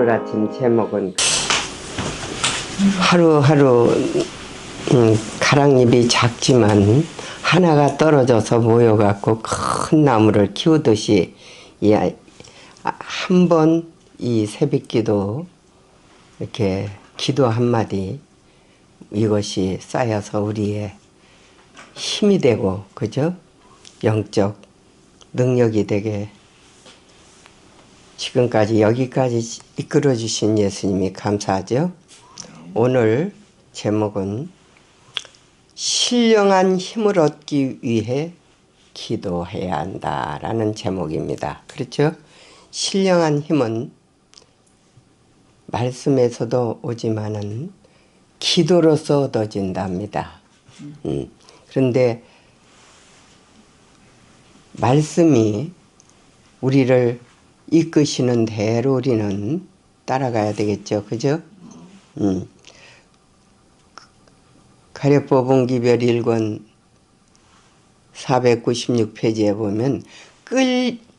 오늘 아침 제목은 하루하루 가랑잎이 작지만 하나가 떨어져서 모여갖고 큰 나무를 키우듯이 한 번 이 새벽기도 이렇게 기도 한마디 이것이 쌓여서 우리의 힘이 되고 그죠? 영적 능력이 되게 지금까지 여기까지 이끌어 주신 예수님이 감사하죠. 오늘 제목은 신령한 힘을 얻기 위해 기도해야 한다라는 제목입니다. 그렇죠? 신령한 힘은 말씀에서도 오지만은 기도로서 얻어진답니다. 그런데 말씀이 우리를 이끄시는 대로 우리는 따라가야 되겠죠. 그죠? 가려법은기별 1권 496페이지에 보면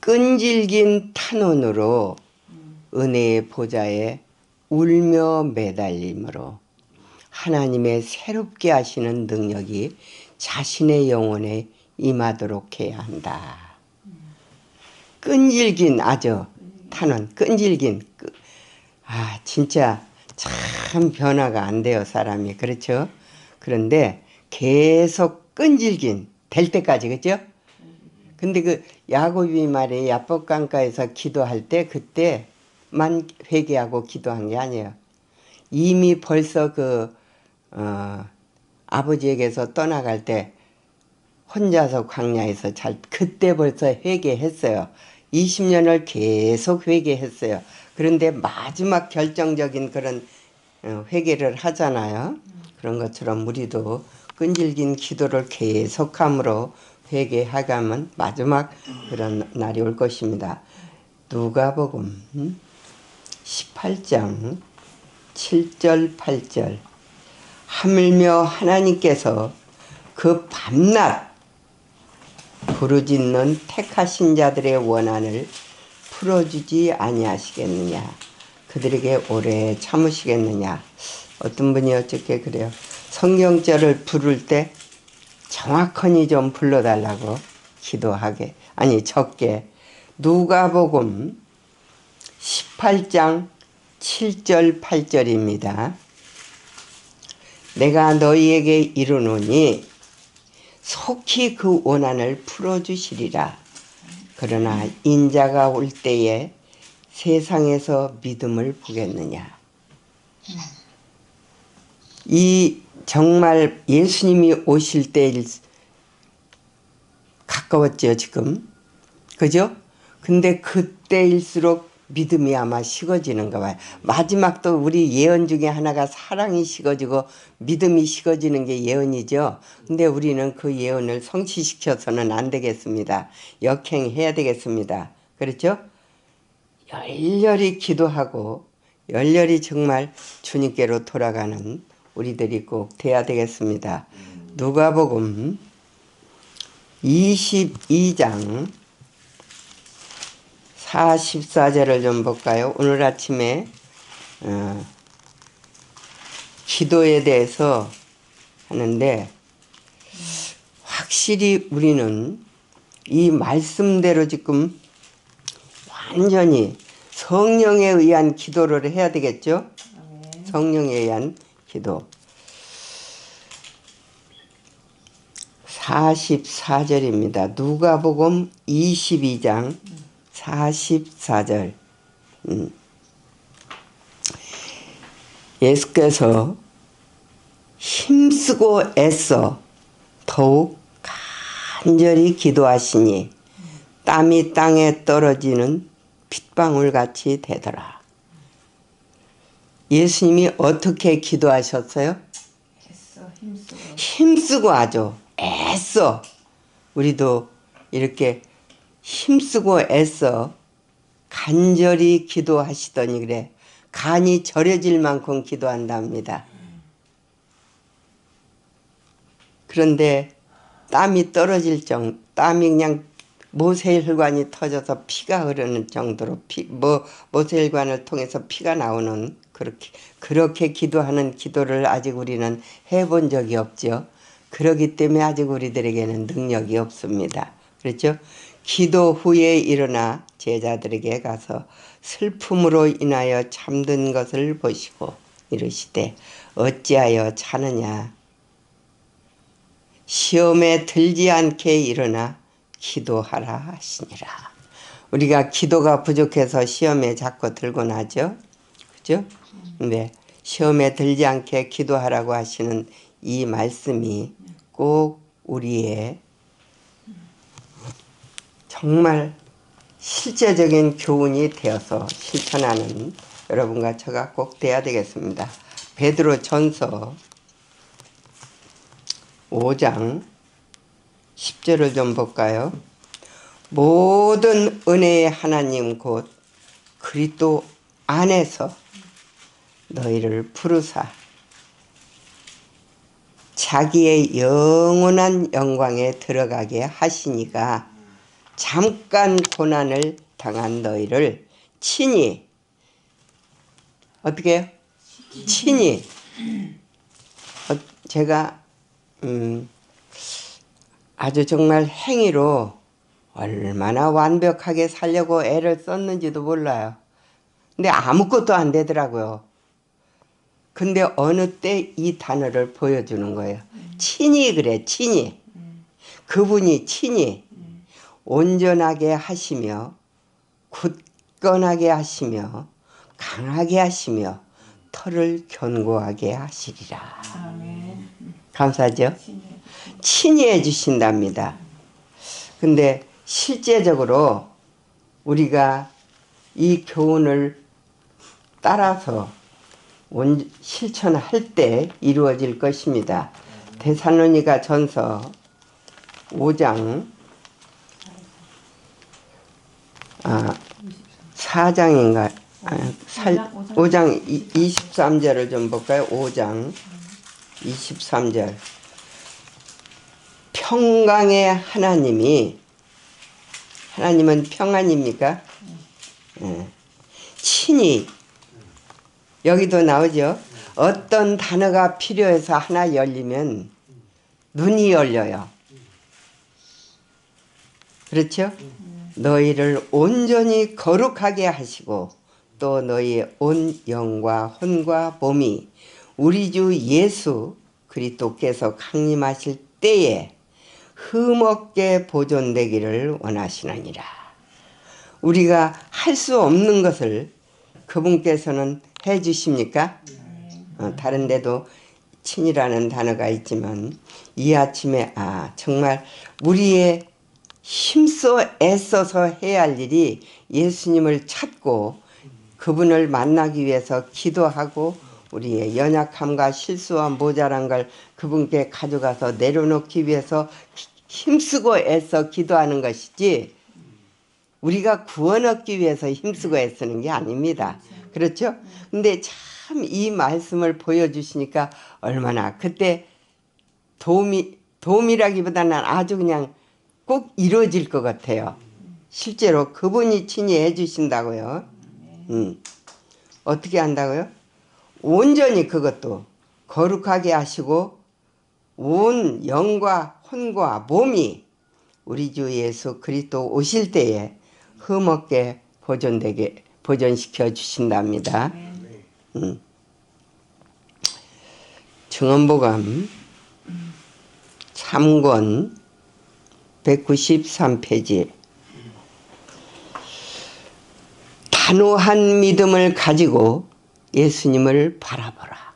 끈질긴 탄원으로 은혜의 보좌에 울며 매달림으로 하나님의 새롭게 하시는 능력이 자신의 영혼에 임하도록 해야 한다. 끈질긴 아주 탄원, 끈질긴 진짜 참 변화가 안 돼요, 사람이. 그렇죠? 그런데 계속 끈질긴 될 때까지, 그렇죠? 근데 그 야곱이 말에 야복강가에서 기도할 때 그때만 회개하고 기도한 게 아니에요. 이미 벌써 아버지에게서 떠나갈 때 혼자서 광야에서 그때 벌써 회개했어요. 20년을 계속 회개했어요. 그런데 마지막 결정적인 그런 회개를 하잖아요. 그런 것처럼 우리도 끈질긴 기도를 계속함으로 회개하가면 마지막 그런 날이 올 것입니다. 누가복음 18장 7절 8절 하물며 하나님께서 그 밤낮 부르짖는 택하신 자들의 원한을 풀어주지 아니하시겠느냐, 그들에게 오래 참으시겠느냐. 어떤 분이 어떻게 그래요. 성경절을 부를 때 정확하니 좀 불러달라고 기도하게, 적게. 누가복음 18장 7절 8절입니다. 내가 너희에게 이르노니 속히 그 원한을 풀어주시리라. 그러나 인자가 올 때에 세상에서 믿음을 보겠느냐. 이 정말 예수님이 오실 때 가까웠죠, 지금. 그죠? 근데 그때일수록 믿음이 아마 식어지는가 봐요. 마지막도 우리 예언 중에 하나가 사랑이 식어지고 믿음이 식어지는 게 예언이죠. 근데 우리는 그 예언을 성취시켜서는 안 되겠습니다. 역행해야 되겠습니다. 그렇죠? 열렬히 기도하고 열렬히 정말 주님께로 돌아가는 우리들이 꼭 돼야 되겠습니다. 누가복음 22장 44절을 좀 볼까요? 오늘 아침에 기도에 대해서 하는데 확실히 우리는 이 말씀대로 지금 완전히 성령에 의한 기도를 해야 되겠죠? 성령에 의한 기도. 44절입니다. 누가복음 22장 44절. 예수께서 힘쓰고 애써 더욱 간절히 기도하시니 땀이 땅에 떨어지는 핏방울같이 되더라. 예수님이 어떻게 기도하셨어요? 힘쓰고 아주 애써. 우리도 이렇게 힘쓰고 애써 간절히 기도하시더니 그래. 간이 저려질 만큼 기도한답니다. 그런데 땀이 떨어질 땀이 그냥 모세혈관이 터져서 피가 흐르는 정도로 모세혈관을 통해서 피가 나오는 그렇게 기도하는 기도를 아직 우리는 해본 적이 없죠. 그렇기 때문에 아직 우리들에게는 능력이 없습니다. 그렇죠? 기도 후에 일어나 제자들에게 가서 슬픔으로 인하여 잠든 것을 보시고 이르시되 어찌하여 자느냐. 시험에 들지 않게 일어나 기도하라 하시니라. 우리가 기도가 부족해서 시험에 자꾸 들곤 하죠. 그죠? 네. 시험에 들지 않게 기도하라고 하시는 이 말씀이 꼭 우리의 정말 실제적인 교훈이 되어서 실천하는 여러분과 저가 꼭 돼야 되겠습니다. 베드로 전서 5장 10절을 좀 볼까요? 모든 은혜의 하나님 곧 그리스도 안에서 너희를 부르사 자기의 영원한 영광에 들어가게 하시니가 잠깐 고난을 당한 너희를 친히 어떻게 해요? 친히 제가 아주 정말 행위로 얼마나 완벽하게 살려고 애를 썼는지도 몰라요. 근데 아무것도 안 되더라고요. 근데 어느 때 이 단어를 보여주는 거예요. 친히 그래, 친히. 그분이 친히 온전하게 하시며 굳건하게 하시며 강하게 하시며 털을 견고하게 하시리라. 아멘. 감사하죠? 친히 해주신답니다. 근데 실제적으로 우리가 이 교훈을 따라서 실천할 때 이루어질 것입니다. 데살로니가 전서 5장 4장인가 5장 23절을 좀 볼까요? 5장 23절 평강의 하나님은 평안입니까? 친히 여기도 나오죠. 어떤 단어가 필요해서 하나 열리면 눈이 열려요. 그렇죠? 너희를 온전히 거룩하게 하시고 또 너희의 온 영과 혼과 몸이 우리 주 예수 그리스도께서 강림하실 때에 흠없게 보존되기를 원하시느니라. 우리가 할 수 없는 것을 그분께서는 해 주십니까? 다른 데도 친이라는 단어가 있지만 이 아침에 정말 우리의 힘써 애써서 해야 할 일이 예수님을 찾고 그분을 만나기 위해서 기도하고 우리의 연약함과 실수와 모자란 걸 그분께 가져가서 내려놓기 위해서 힘쓰고 애써 기도하는 것이지 우리가 구원 얻기 위해서 힘쓰고 애쓰는 게 아닙니다. 그렇죠? 근데 참 이 말씀을 보여주시니까 얼마나 그때 도움이라기보다는 아주 그냥 꼭 이루어질 것 같아요. 실제로 그분이 친히 해주신다고요. 어떻게 한다고요? 온전히 그것도 거룩하게 하시고 온 영과 혼과 몸이 우리 주 예수 그리스도 오실 때에 흠없게 보존시켜 주신답니다. 증언보감 3권 193페이지 단호한 믿음을 가지고 예수님을 바라보라.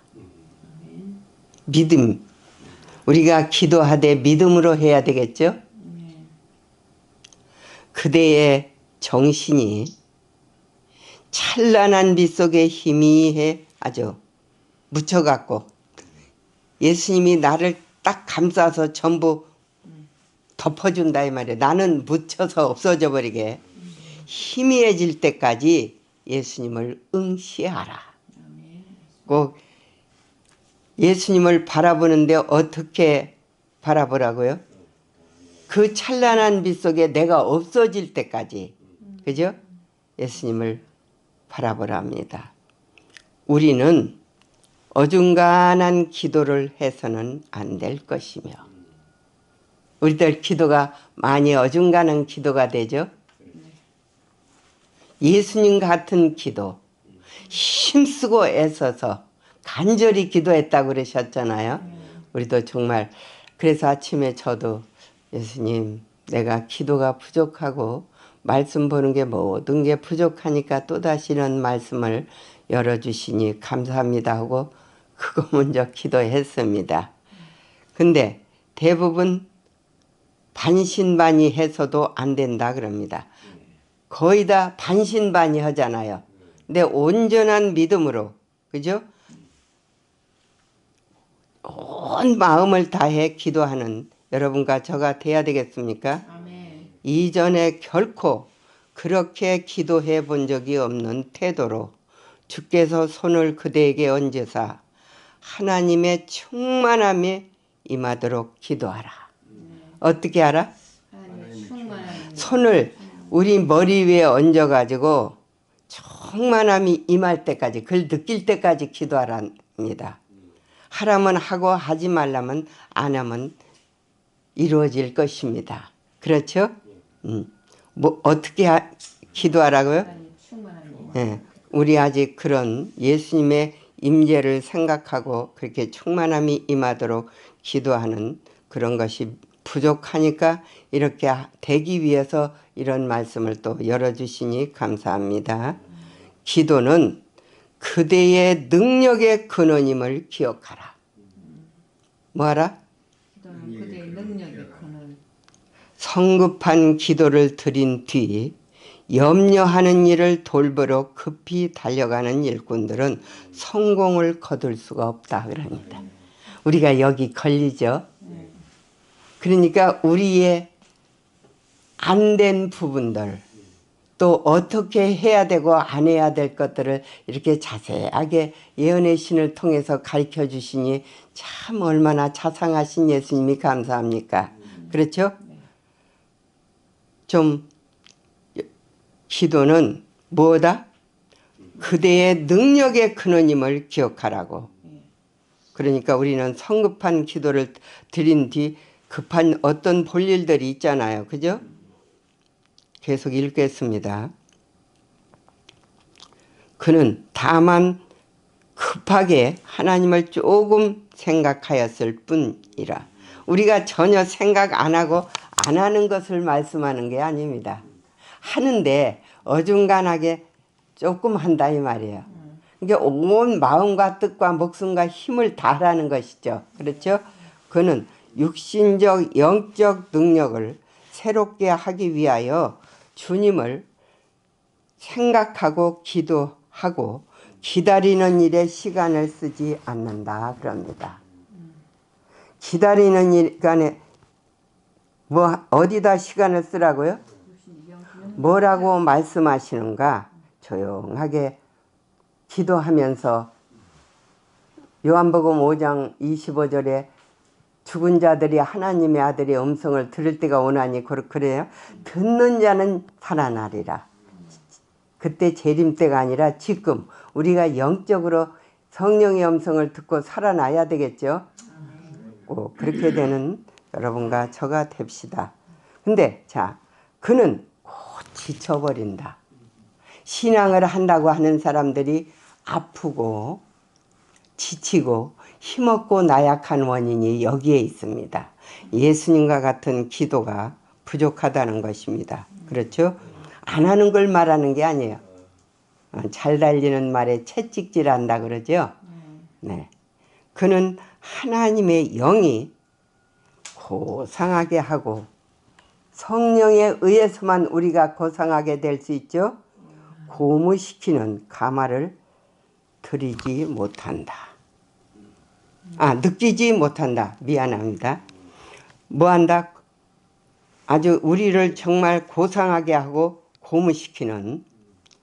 믿음. 우리가 기도하되 믿음으로 해야 되겠죠? 그대의 정신이 찬란한 빛 속에 희미해 아주 묻혀갖고 예수님이 나를 딱 감싸서 전부 덮어준다 이 말이에요. 나는 묻혀서 없어져 버리게 희미해질 때까지 예수님을 응시하라. 꼭 예수님을 바라보는데 어떻게 바라보라고요? 그 찬란한 빛 속에 내가 없어질 때까지, 그죠? 예수님을 바라보랍니다. 우리는 어중간한 기도를 해서는 안 될 것이며, 우리들 기도가 많이 어중간한 기도가 되죠. 예수님 같은 기도, 힘쓰고 애써서 간절히 기도했다고 그러셨잖아요. 우리도 정말, 그래서 아침에 저도 예수님, 내가 기도가 부족하고 말씀 보는 게 모든 게 부족하니까 또다시 이런 말씀을 열어주시니 감사합니다 하고 그거 먼저 기도했습니다. 근데 대부분 반신반의해서도 안 된다 그럽니다. 거의 다 반신반의 하잖아요. 근데 온전한 믿음으로, 그죠? 온 마음을 다해 기도하는 여러분과 저가 돼야 되겠습니까? 아멘. 이전에 결코 그렇게 기도해 본 적이 없는 태도로 주께서 손을 그대에게 얹으사 하나님의 충만함에 임하도록 기도하라. 어떻게 하라? 하나님의 충만한 손을 우리 머리 위에 얹어가지고 충만함이 임할 때까지, 그걸 느낄 때까지 기도하랍니다. 하라면 하고 하지 말라면 안 하면 이루어질 것입니다. 그렇죠? 뭐 어떻게 기도하라고요? 하나님의 충만한 예, 우리 아직 그런 예수님의 임재를 생각하고 그렇게 충만함이 임하도록 기도하는 그런 것이 부족하니까 이렇게 되기 위해서 이런 말씀을 또 열어주시니 감사합니다. 기도는 그대의 능력의 근원임을 기억하라. 뭐하라? 기도는 그대의 능력의 근원. 성급한 기도를 드린 뒤 염려하는 일을 돌보러 급히 달려가는 일꾼들은 성공을 거둘 수가 없다 그럽니다. 우리가 여기 걸리죠. 그러니까 우리의 안 된 부분들, 또 어떻게 해야 되고 안 해야 될 것들을 이렇게 자세하게 예언의 신을 통해서 가르쳐 주시니 참 얼마나 자상하신 예수님이 감사합니까? 그렇죠? 좀 기도는 뭐다? 그대의 능력의 근원임을 기억하라고. 그러니까 우리는 성급한 기도를 드린 뒤 급한 어떤 볼일들이 있잖아요. 그죠? 계속 읽겠습니다. 그는 다만 급하게 하나님을 조금 생각하였을 뿐이라. 우리가 전혀 생각 안 하고 안 하는 것을 말씀하는 게 아닙니다. 하는데 어중간하게 조금 한다 이 말이에요. 이게 온 마음과 뜻과 목숨과 힘을 다하라는 것이죠. 그렇죠? 그는 육신적 영적 능력을 새롭게 하기 위하여 주님을 생각하고 기도하고 기다리는 일에 시간을 쓰지 않는다 그럽니다. 기다리는 일간에 뭐 어디다 시간을 쓰라고요? 뭐라고 말씀하시는가? 조용하게 기도하면서 요한복음 5장 25절에 죽은 자들이 하나님의 아들의 음성을 들을 때가 오나니 그래요. 듣는 자는 살아나리라. 그때 재림 때가 아니라 지금 우리가 영적으로 성령의 음성을 듣고 살아나야 되겠죠. 꼭 그렇게 되는 여러분과 저가 됩시다. 근데 자, 그는 곧 지쳐버린다. 신앙을 한다고 하는 사람들이 아프고 지치고 힘없고 나약한 원인이 여기에 있습니다. 예수님과 같은 기도가 부족하다는 것입니다. 그렇죠? 안 하는 걸 말하는 게 아니에요. 잘 달리는 말에 채찍질한다 그러죠? 네. 그는 하나님의 영이 고상하게 하고 성령에 의해서만 우리가 고상하게 될 수 있죠? 고무시키는 가마를 들이지 못한다. 느끼지 못한다. 미안합니다. 뭐한다? 아주 우리를 정말 고상하게 하고 고무시키는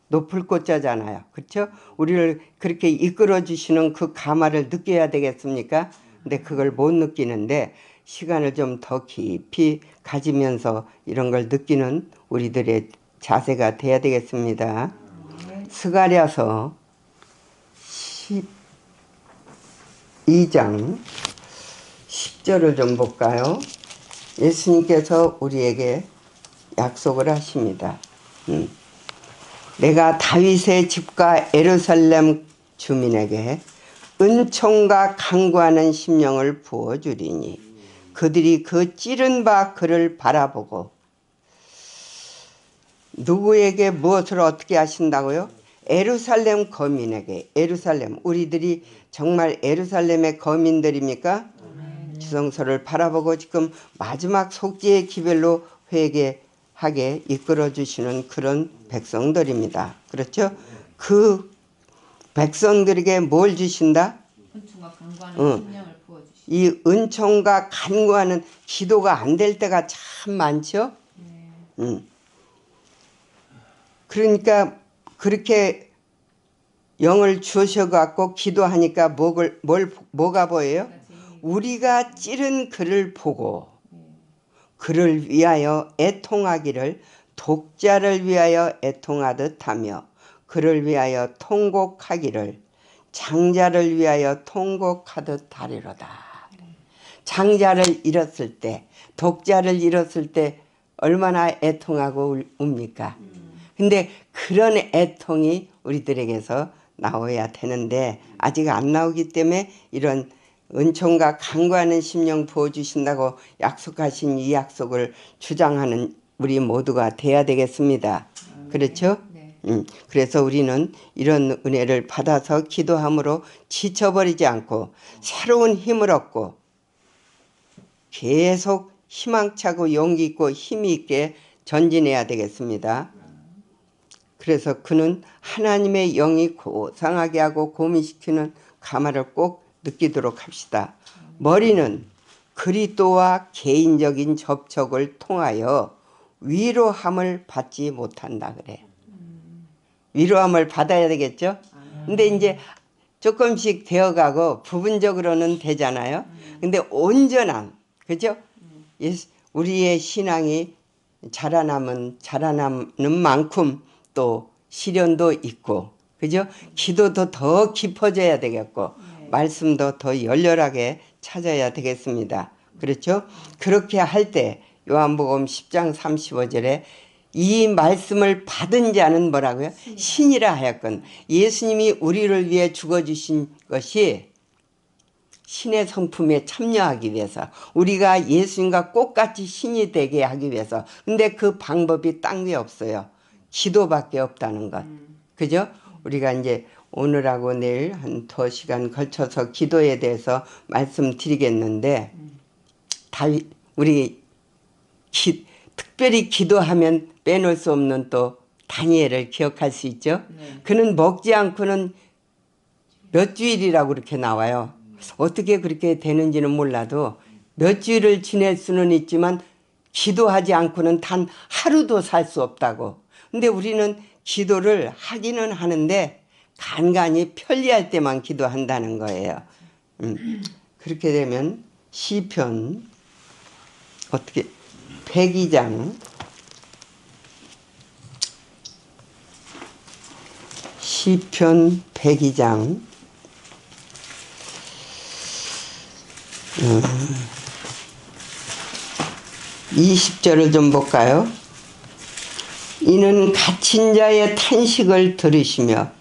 높을 꽃자잖아요. 그렇죠? 우리를 그렇게 이끌어 주시는 그 가마를 느껴야 되겠습니까? 근데 그걸 못 느끼는데 시간을 좀 더 깊이 가지면서 이런 걸 느끼는 우리들의 자세가 돼야 되겠습니다. 스가랴서 12장 10절을 좀 볼까요? 예수님께서 우리에게 약속을 하십니다. 내가 다윗의 집과 예루살렘 주민에게 은총과 강구하는 심령을 부어주리니 그들이 그 찌른 바 그를 바라보고 누구에게 무엇을 어떻게 하신다고요? 예루살렘 거민에게. 예루살렘, 우리들이 정말 예루살렘의 거민들입니까? 지성소를 바라보고 지금 마지막 속죄의 기별로 회개하게 이끌어주시는 그런 백성들입니다. 그렇죠? 그 백성들에게 뭘 주신다? 은총과 간구하는 심령을 부어주시고. 이 은총과 간구하는 기도가 안 될 때가 참 많죠? 그러니까 그렇게 영을 주셔갖고 기도하니까 뭐가 보여요? 우리가 찌른 그를 보고 그를 위하여 애통하기를 독자를 위하여 애통하듯 하며 그를 위하여 통곡하기를 장자를 위하여 통곡하듯 하리로다. 장자를 잃었을 때, 독자를 잃었을 때 얼마나 애통하고 웁니까? 근데 그런 애통이 우리들에게서 나와야 되는데 아직 안 나오기 때문에 이런 은총과 간구하는 심령 부어주신다고 약속하신 이 약속을 주장하는 우리 모두가 돼야 되겠습니다. 그렇죠? 네. 그래서 우리는 이런 은혜를 받아서 기도함으로 지쳐버리지 않고 새로운 힘을 얻고 계속 희망차고 용기 있고 힘이 있게 전진해야 되겠습니다. 그래서 그는 하나님의 영이 고상하게 하고 고민시키는 감화를 꼭 느끼도록 합시다. 머리는 그리스도와 개인적인 접촉을 통하여 위로함을 받지 못한다 그래. 위로함을 받아야 되겠죠? 근데 이제 조금씩 되어가고 부분적으로는 되잖아요. 근데 온전한, 그죠? 우리의 신앙이 자라나는 만큼 또 시련도 있고, 그죠? 기도도 더 깊어져야 되겠고, 말씀도 더 열렬하게 찾아야 되겠습니다. 그렇죠? 그렇게 할 때 요한복음 10장 35절에 이 말씀을 받은 자는 뭐라고요? 신이라 하였건 예수님이 우리를 위해 죽어주신 것이 신의 성품에 참여하기 위해서 우리가 예수님과 똑같이 신이 되게 하기 위해서. 근데 그 방법이 딴 게 없어요. 기도밖에 없다는 것. 그죠? 우리가 이제 오늘하고 내일 한 2시간 걸쳐서 기도에 대해서 말씀드리겠는데 우리 특별히 기도하면 빼놓을 수 없는 또 다니엘을 기억할 수 있죠. 그는 먹지 않고는 몇 주일이라고 그렇게 나와요. 어떻게 그렇게 되는지는 몰라도 몇 주일을 지낼 수는 있지만 기도하지 않고는 단 하루도 살 수 없다고. 근데 우리는 기도를 하기는 하는데 간간히 편리할 때만 기도한다는 거예요. 그렇게 되면 시편 어떻게 102장 시편 102장 20절을 좀 볼까요? 이는 갇힌 자의 탄식을 들으시며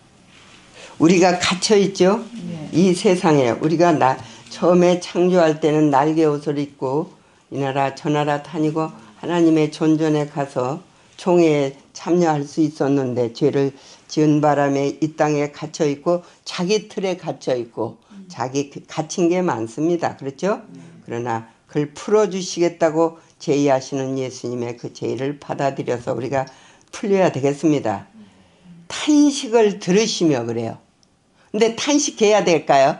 우리가 갇혀있죠? 이 세상에 우리가 처음에 창조할 때는 날개 옷을 입고 이 나라 저 나라 다니고 하나님의 존전에 가서 총회에 참여할 수 있었는데 죄를 지은 바람에 이 땅에 갇혀있고 자기 틀에 갇혀있고 자기 갇힌 게 많습니다. 그렇죠? 그러나 그걸 풀어주시겠다고 제의하시는 예수님의 그 제의를 받아들여서 우리가 풀려야 되겠습니다. 탄식을 들으시며 그래요. 근데 탄식해야 될까요?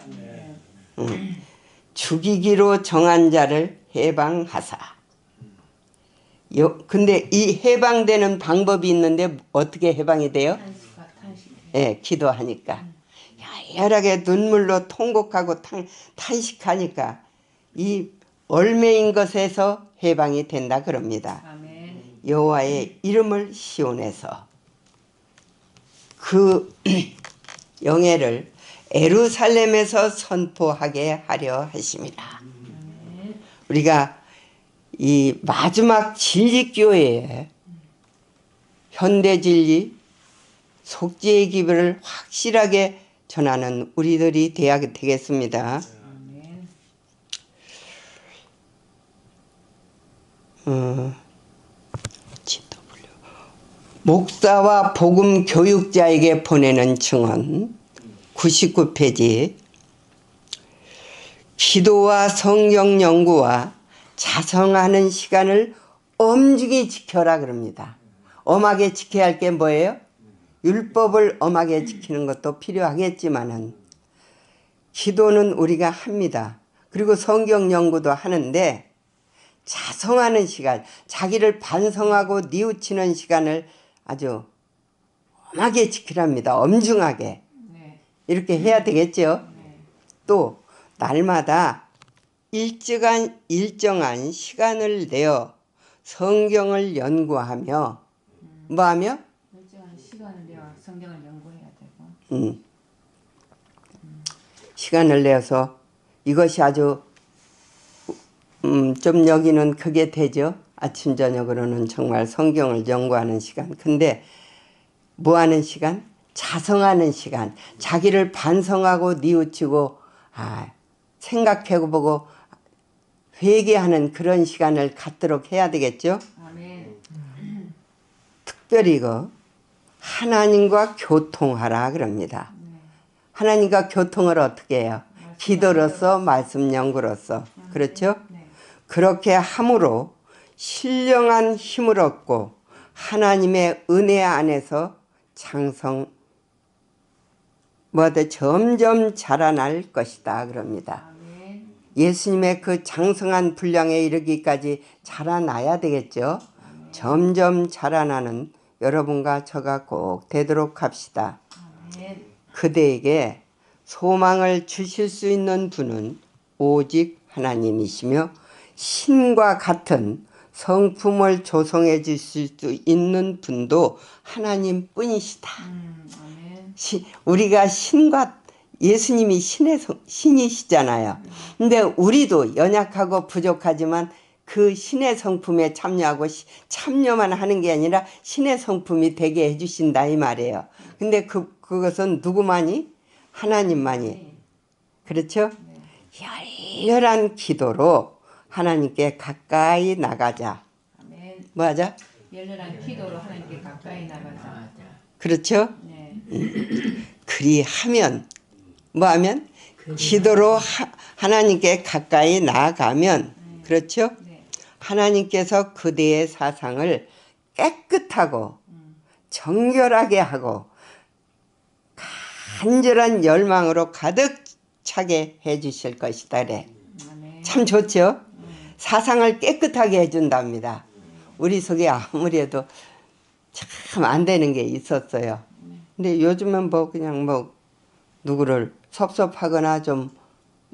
죽이기로 정한 자를 해방하사. 근데 이 해방되는 방법이 있는데 어떻게 해방이 돼요? 예, 기도하니까. 열하게 눈물로 통곡하고 탄식하니까 이 얼매인 것에서 해방이 된다 그럽니다. 아멘. 여호와의 이름을 시온에서 그 영예를 에루살렘에서 선포하게 하려 하심이라. 우리가 이 마지막 진리교회에 현대진리 속죄의 기별을 확실하게 전하는 우리들이 되어야 되겠습니다. 목사와 복음 교육자에게 보내는 증언 99페이지. 기도와 성경 연구와 자성하는 시간을 엄중히 지켜라 그럽니다. 엄하게 지켜야 할 게 뭐예요? 율법을 엄하게 지키는 것도 필요하겠지만은 기도는 우리가 합니다. 그리고 성경 연구도 하는데 자성하는 시간, 자기를 반성하고 뉘우치는 시간을 아주 엄하게 지키랍니다. 엄중하게. 네. 이렇게 해야 되겠죠. 네. 또 날마다 일정한 시간을 내어 성경을 연구하며 뭐하며? 일정한 시간을 내어 성경을 연구해야 되고. 시간을 내어서 이것이 아주 좀 여기는 그게 되죠. 아침 저녁으로는 정말 성경을 연구하는 시간. 근데 뭐 하는 시간? 자성하는 시간. 자기를 반성하고 뉘우치고 생각해보고 회개하는 그런 시간을 갖도록 해야 되겠죠. 아멘. 특별히 이거 하나님과 교통하라 그럽니다. 하나님과 교통을 어떻게 해요? 기도로서 말씀 연구로서. 그렇죠? 네. 그렇게 함으로 신령한 힘을 얻고 하나님의 은혜 안에서 점점 자라날 것이다 그럽니다. 아멘. 예수님의 그 장성한 분량에 이르기까지 자라나야 되겠죠. 점점 자라나는 여러분과 저가 꼭 되도록 합시다. 아멘. 그대에게 소망을 주실 수 있는 분은 오직 하나님이시며 신과 같은 성품을 조성해 주실 수 있는 분도 하나님뿐이시다. 아멘. 우리가 예수님이 신이시잖아요. 근데 우리도 연약하고 부족하지만 그 신의 성품에 참여하고 참여만 하는 게 아니라 신의 성품이 되게 해주신다 이 말이에요. 근데 그것은 누구만이? 하나님만이. 그렇죠? 열렬한 기도로 하나님께 가까이 나가자. 아멘. 뭐 하자? 열렬한 기도로 하나님께 가까이 나가자. 그렇죠? 네. 그리하면 뭐 하면? 기도로 하나님께 가까이 나아가면 그렇죠? 네. 하나님께서 그대의 사상을 깨끗하고 정결하게 하고 간절한 열망으로 가득 차게 해주실 것이다 그래. 아멘. 참 좋죠? 사상을 깨끗하게 해준답니다. 우리 속에 아무래도 참 안 되는 게 있었어요. 근데 요즘은 그냥 누구를 섭섭하거나 좀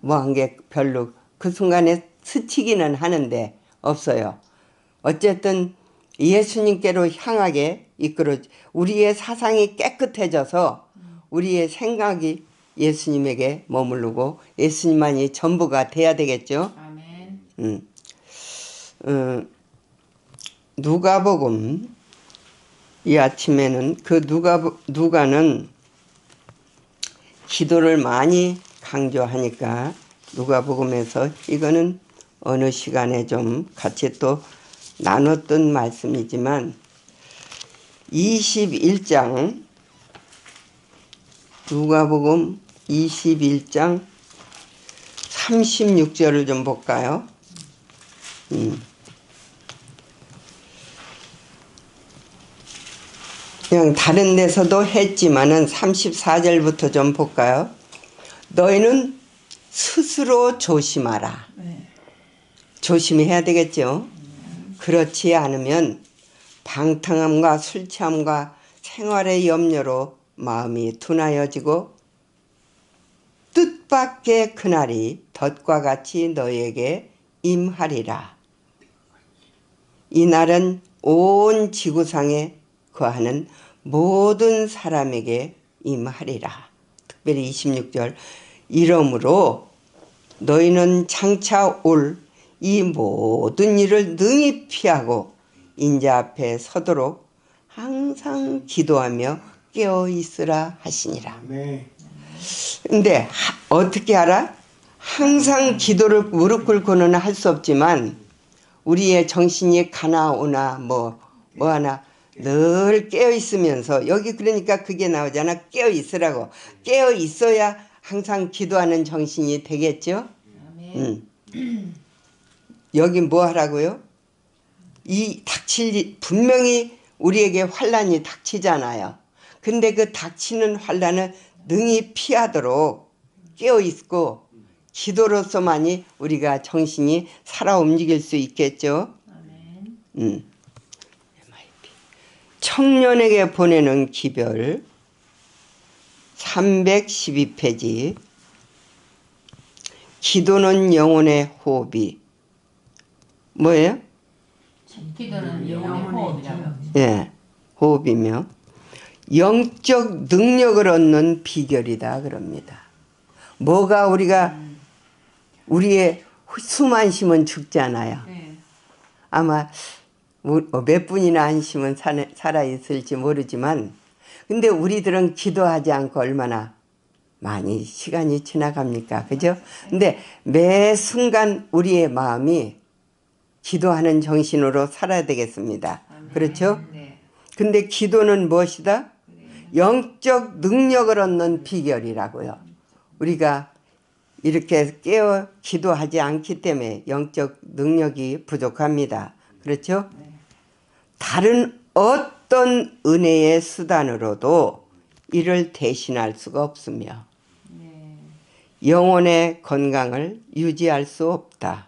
한 게 별로 그 순간에 스치기는 하는데 없어요. 어쨌든 예수님께로 향하게 이끌어 우리의 사상이 깨끗해져서 우리의 생각이 예수님에게 머무르고 예수님만이 전부가 돼야 되겠죠. 아멘. 누가복음 이 아침에는 그 누가는 기도를 많이 강조하니까 누가복음에서 이거는 어느 시간에 좀 같이 또 나눴던 말씀이지만 21장 누가복음 21장 36절을 좀 볼까요? 그냥 다른 데서도 했지만은 34절부터 좀 볼까요? 너희는 스스로 조심하라. 네. 조심해야 되겠죠. 그렇지 않으면 방탕함과 술 취함과 생활의 염려로 마음이 둔하여지고 뜻밖의 그날이 덫과 같이 너희에게 임하리라. 이날은 온 지구상에 거하는 모든 사람에게 임하리라. 특별히 26절 이러므로 너희는 장차 올 이 모든 일을 능히 피하고 인자 앞에 서도록 항상 기도하며 깨어 있으라 하시니라. 근데 어떻게 알아? 항상 기도를 무릎 꿇고는 할 수 없지만 우리의 정신이 가나 오나 뭐 하나 늘 깨어 있으면서 여기 그러니까 그게 나오잖아. 깨어 있으라고. 깨어 있어야 항상 기도하는 정신이 되겠죠. 여기 뭐 하라고요? 이 분명히 우리에게 환란이 닥치잖아요. 근데 그 닥치는 환란을 능히 피하도록 깨어 있고 기도로서만이 우리가 정신이 살아 움직일 수 있겠죠. 청년에게 보내는 기별 312페이지. 기도는 영혼의 호흡이 뭐예요? 기도는 영혼의 호흡이라고. 예, 호흡이며 영적 능력을 얻는 비결이다 그럽니다. 뭐가 우리의 숨 안 쉬면 죽잖아요. 네. 아마 몇 분이나 안 쉬면 살아있을지 모르지만 근데 우리들은 기도하지 않고 얼마나 많이 시간이 지나갑니까? 그죠? 근데 매 순간 우리의 마음이 기도하는 정신으로 살아야 되겠습니다. 그렇죠? 네. 근데 기도는 무엇이다? 영적 능력을 얻는 비결이라고요. 우리가 이렇게 깨어 기도하지 않기 때문에 영적 능력이 부족합니다. 그렇죠? 다른 어떤 은혜의 수단으로도 이를 대신할 수가 없으며 영혼의 건강을 유지할 수 없다.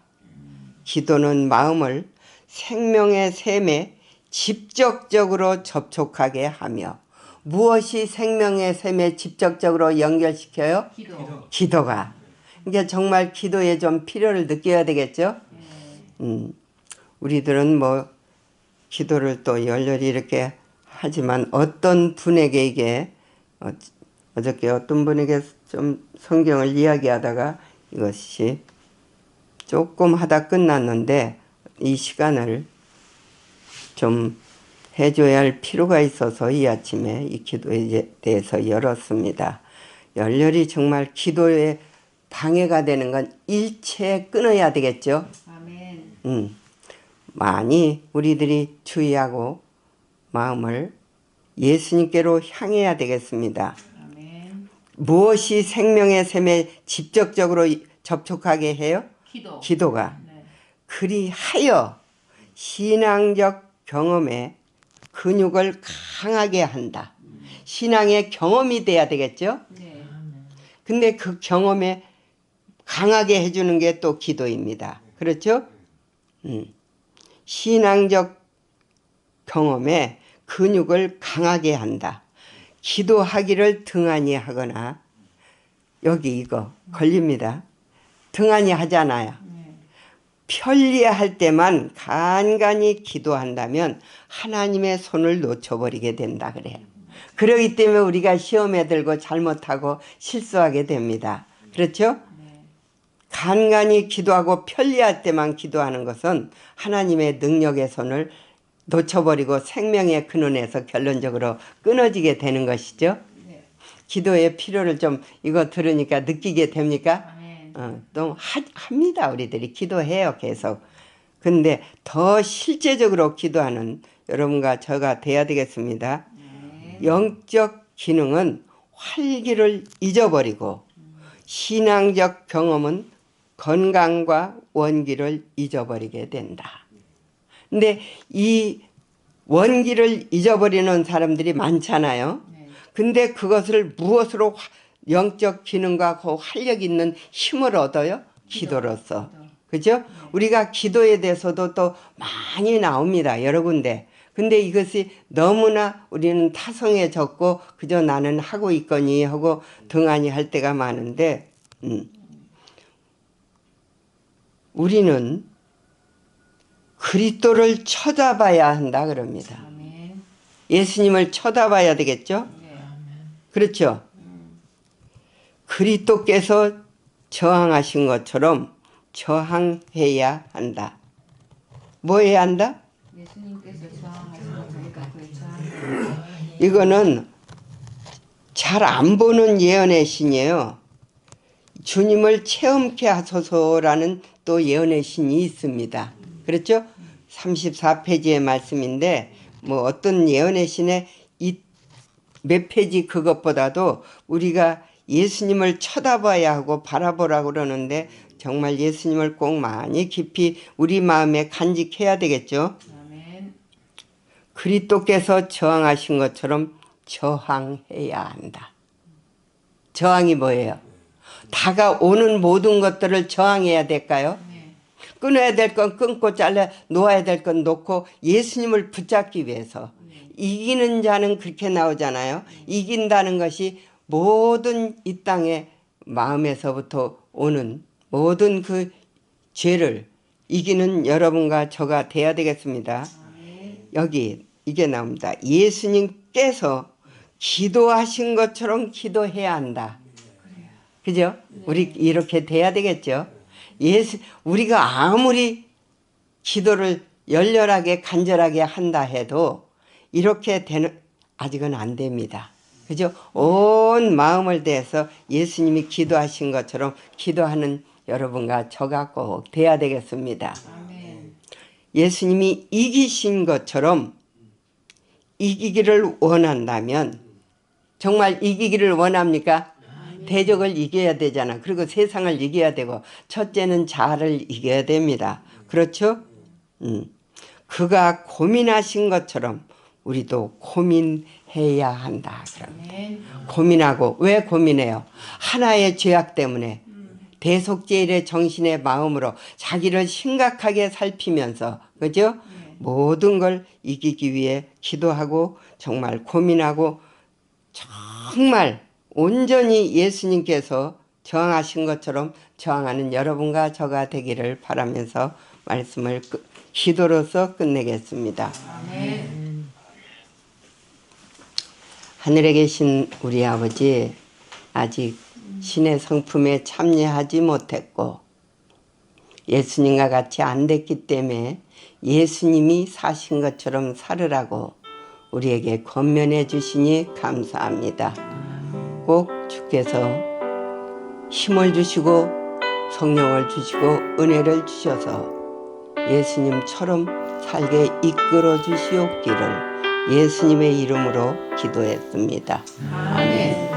기도는 마음을 생명의 샘에 직접적으로 접촉하게 하며 무엇이 생명의 샘에 직접적으로 연결시켜요? 기도가. 그러니까 정말 기도에 좀 필요를 느껴야 되겠죠? 우리들은 뭐 기도를 또 열렬히 이렇게 하지만 어떤 분에게 이게 어저께 어떤 분에게 좀 성경을 이야기하다가 이것이 조금 하다 끝났는데 이 시간을 좀 해줘야 할 필요가 있어서 이 아침에 이 기도에 대해서 열었습니다. 열렬히 정말 기도에 방해가 되는 건 일체 끊어야 되겠죠. 아멘. 많이 우리들이 주의하고 마음을 예수님께로 향해야 되겠습니다. 아멘. 무엇이 생명의 샘에 직접적으로 접촉하게 해요? 기도가. 네. 그리하여 신앙적 경험에 근육을 강하게 한다. 신앙의 경험이 돼야 되겠죠? 네. 근데 그 경험에 강하게 해주는 게 또 기도입니다. 그렇죠? 신앙적 경험에 근육을 강하게 한다. 기도하기를 등한히 하거나 여기 이거 걸립니다. 등한히 하잖아요. 편리할 때만 간간히 기도한다면 하나님의 손을 놓쳐버리게 된다 그래요. 그렇기 때문에 우리가 시험에 들고 잘못하고 실수하게 됩니다. 그렇죠? 간간히 기도하고 편리할 때만 기도하는 것은 하나님의 능력의 손을 놓쳐버리고 생명의 근원에서 결론적으로 끊어지게 되는 것이죠. 기도의 필요를 좀 이거 들으니까 느끼게 됩니까? 또 합니다. 우리들이 기도해요 계속. 근데 더 실제적으로 기도하는 여러분과 저가 돼야 되겠습니다. 영적 기능은 활기를 잊어버리고 신앙적 경험은 건강과 원기를 잊어버리게 된다. 근데 이 원기를 잊어버리는 사람들이 많잖아요. 근데 그것을 무엇으로 영적 기능과 그 활력 있는 힘을 얻어요? 기도로서. 그죠? 우리가 기도에 대해서도 또 많이 나옵니다. 여러 군데. 근데 이것이 너무나 우리는 타성해졌고 그저 나는 하고 있거니 하고 등한히 할 때가 많은데 우리는 그리스도를 쳐다봐야 한다 그럽니다. 아멘. 예수님을 쳐다봐야 되겠죠? 네. 그렇죠? 그리스도께서 저항하신 것처럼 저항해야 한다. 뭐 해야 한다? 예수님께서 저항하시고 저희가 그에 저항해야 이거는 잘 안 보는 예언의 신이에요. 주님을 체험케 하소서라는 또 예언의 신이 있습니다. 그렇죠? 34페이지의 말씀인데 뭐 어떤 예언의 신의 이 몇 페이지 그것보다도 우리가 예수님을 쳐다봐야 하고 바라보라고 그러는데 정말 예수님을 꼭 많이 깊이 우리 마음에 간직해야 되겠죠. 아멘. 그리스도께서 저항하신 것처럼 저항해야 한다. 저항이 뭐예요? 다가오는 모든 것들을 저항해야 될까요? 네. 끊어야 될 건 끊고 잘라 놓아야 될 건 놓고 예수님을 붙잡기 위해서 이기는 자는 그렇게 나오잖아요. 이긴다는 것이 모든 이 땅의 마음에서부터 오는 모든 그 죄를 이기는 여러분과 저가 돼야 되겠습니다. 여기 이게 나옵니다. 예수님께서 기도하신 것처럼 기도해야 한다. 그죠? 우리 이렇게 돼야 되겠죠? 우리가 아무리 기도를 열렬하게 간절하게 한다 해도 이렇게 되는 아직은 안 됩니다. 그죠? 온 마음을 다해서 예수님이 기도하신 것처럼 기도하는 여러분과 저가 꼭 돼야 되겠습니다. 아멘. 예수님이 이기신 것처럼 이기기를 원한다면 정말 이기기를 원합니까? 대적을 이겨야 되잖아. 그리고 세상을 이겨야 되고 첫째는 자아를 이겨야 됩니다. 그렇죠? 그가 고민하신 것처럼 우리도 고민해야 한다. 아멘. 고민하고 왜 고민해요? 하나의 죄악 때문에 대속죄일의 정신의 마음으로 자기를 심각하게 살피면서 그죠? 모든 걸 이기기 위해 기도하고 정말 고민하고 정말 온전히 예수님께서 저항하신 것처럼 저항하는 여러분과 저가 되기를 바라면서 말씀을 기도로서 끝내겠습니다. 아멘. 하늘에 계신 우리 아버지, 아직 신의 성품에 참여하지 못했고 예수님과 같이 안 됐기 때문에 예수님이 사신 것처럼 살으라고 우리에게 권면해 주시니 감사합니다. 꼭 주께서 힘을 주시고 성령을 주시고 은혜를 주셔서 예수님처럼 살게 이끌어 주시옵기를 예수님의 이름으로 기도했습니다. 아멘.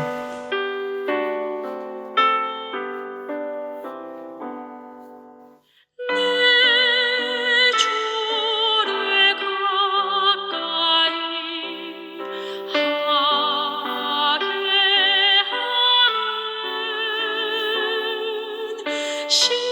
신